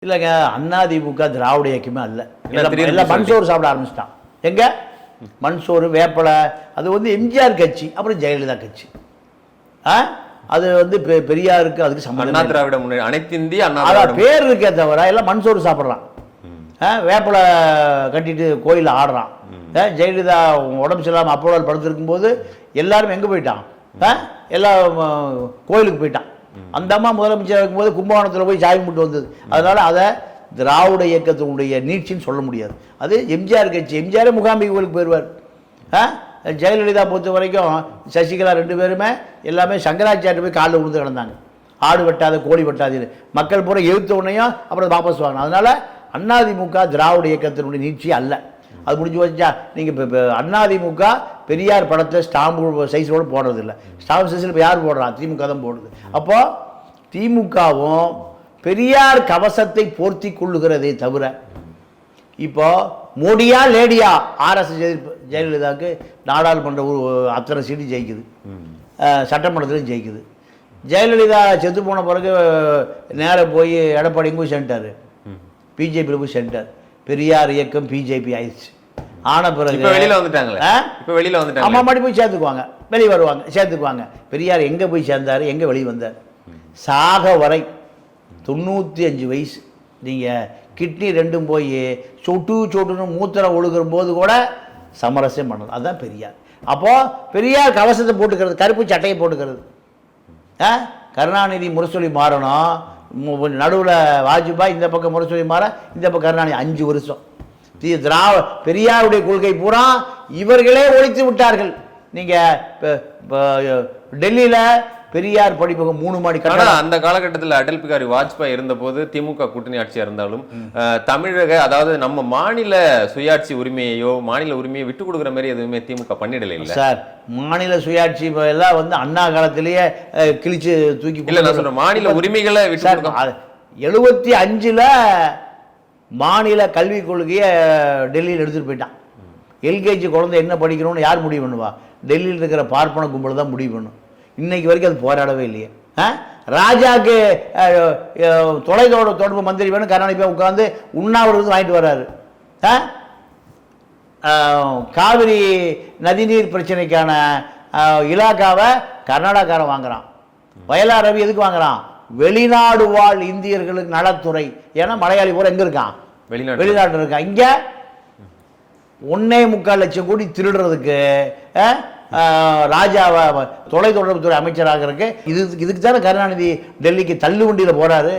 இல்லைங்க, அதிமுக திராவிட இயக்கமே அல்ல. எல்லாம் மண்சோறு சாப்பிட ஆரம்பிச்சிட்டான். எங்க மண்சோறு வேப்பலை, அது வந்து எம்ஜிஆர் கட்சி, அப்புறம் ஜெயலலிதா கட்சி. அது வந்து பெரியாருக்கு அதுக்கு சம்பந்தம். திராவிட முன்னேற்ற அனைத்து இந்திய அதான் பேர் இருக்கே தவிர எல்லாம் மண்சோறு சாப்பிட்றான். வேப்பலை கட்டிட்டு கோயிலில் ஆடுறான். ஜெயலலிதா உடம்பு சரியில்லாமல் அப்போலோ படுத்திருக்கும் போது எல்லாரும் எங்கே போயிட்டான்? எல்லாம் கோயிலுக்கு போயிட்டான். அந்த அம்மா முதலமைச்சர் இருக்கும்போது கும்பகோணத்தில் போய் சாய் கும்பிட்டு வந்தது. அதனால் அதை திராவிட இயக்கத்தினுடைய நீட்சின்னு சொல்ல முடியாது. அது எம்ஜிஆர் கட்சி. எம்ஜிஆரே முகாம்பிகை கோயிலுக்கு போயிடுவார். ஜெயலலிதா பொறுத்த வரைக்கும் சசிகலா ரெண்டு பேருமே எல்லாமே சங்கராச்சாரிட்டு போய் காலில் விழுந்து கிடந்தாங்க. ஆடு வெட்டாது கோழி வெட்டாது மக்கள் பூரா எழுத்த உடனேயும் அப்புறம் வாபஸ் வாங்கினோம். அதனால் அதிமுக திராவிட இயக்கத்தினுடைய நீட்சி அல்ல. அது முடிஞ்சு வச்சா நீங்கள் இப்போ அதிமுக பெரியார் படத்தில் ஸ்டாம்பு சைஸோடு போடுறதில்லை. ஸ்டாம்பு சைஸில் இப்போ யார் போடுறான்? திமுக தான் போடுது. அப்போது திமுகவும் பெரியார் கவசத்தை போர்த்தி கொள்ளுகிறதே தவிர இப்போ மோடியா லேடியா ஆர்எஸ் ஜெயலலிதாவுக்கு நாடாளுமன்ற அத்தனை சீட்டு ஜெயிக்குது, சட்டமன்றத்திலும் ஜெயிக்குது. ஜெயலலிதா செத்து போன பிறகு நேராக போய் எடப்பாடியும் போய் சென்றார், பிஜேபியில் போய் சென்றார். பெரியார் இயக்கம் பிஜேபி ஆயிடுச்சு. ஆன பிறகு வெளியில் வந்துட்டாங்களே, இப்போ வெளியில் வந்துட்டாங்க. அம்மா மாடி போய் சேர்த்துக்குவாங்க, வெளியே வருவாங்க, சேர்த்துக்குவாங்க. பெரியார் எங்கே போய் சேர்ந்தார், எங்கே வெளியே வந்தார்? சாக வரை 95 வயசு. நீங்கள் கிட்னி ரெண்டும் போய் சொட்டுன்னு மூத்திரம் ஒழுகிற போது கூட சமரசம் பண்ணது. அதுதான் பெரியார். அப்போது பெரியார் கவசத்தை போட்டுக்கிறது, கருப்பு சட்டையை போட்டுக்கிறது. கருணாநிதி முரசொலி மாறணும், நடுவில் வாஜ்பாய், இந்த பக்கம் முரசொலி மாற, இந்த பக்கம் கருணாநிதி. 5 வருஷம் பெரியாருடைய கொள்கை பூரா இவர்களே ஒழித்து விட்டார்கள். நீங்கள் டெல்லியில் பெரியார் படிப்பகம் 3 மாடி கட்டடம். அந்த காலகட்டத்தில் அடல் பிகாரி வாஜ்பாய் இருந்தபோது திமுக கூட்டணி ஆட்சியா இருந்தாலும் தமிழக, அதாவது நம்ம மாநில சுயாட்சி உரிமையோ மாநில உரிமையை விட்டு கொடுக்குற மாதிரி எதுவுமே திமுக பண்ணிடல. இல்லை சார், மாநில சுயாட்சி எல்லாம் வந்து அண்ணா காலத்திலேயே கிழிச்சு தூக்கி இல்லை. நான் சொல்றேன் மாநில உரிமைகளை விட்டு 75ல் மாநில கல்விக் கொள்கையை டெல்லியில் எடுத்துகிட்டு போயிட்டான். எல்கேஜி குழந்தை என்ன படிக்கணும்னு யார் முடிவு பண்ணுவா? டெல்லியில் இருக்கிற பார்ப்பன கும்பல் தான் முடிவு பண்ணும். இன்னைக்கு வரைக்கும் அது போராடவே இல்லையே. ராஜாக்கு தொடர்பு மந்திரி வேணும், கருணாநிதி போய் உட்காந்து உண்ணாவிரதம் வாங்கிட்டு வர்றாரு. காவிரி நதிநீர் பிரச்சனைக்கான இலாக்காவை கர்நாடகாரன் வாங்குறான். வயலார் ரவி எதுக்கு வாங்குறான்? வெளிநாடு வாழ் இந்தியர்களுக்கு நலத்துறை. ஏன்னா மலையாளி பூரா எங்கே இருக்கான்? வெளிநாட்டில் இருக்கான். இங்கே 1.25 லட்சம் கோடி திருடுறதுக்கு ராஜாவை தொலைத்தொடர்புத்துறை அமைச்சராக இருக்கு. இதுக்கு தானே கருணாநிதி டெல்லிக்கு தள்ளு வண்டியில் போறாரு.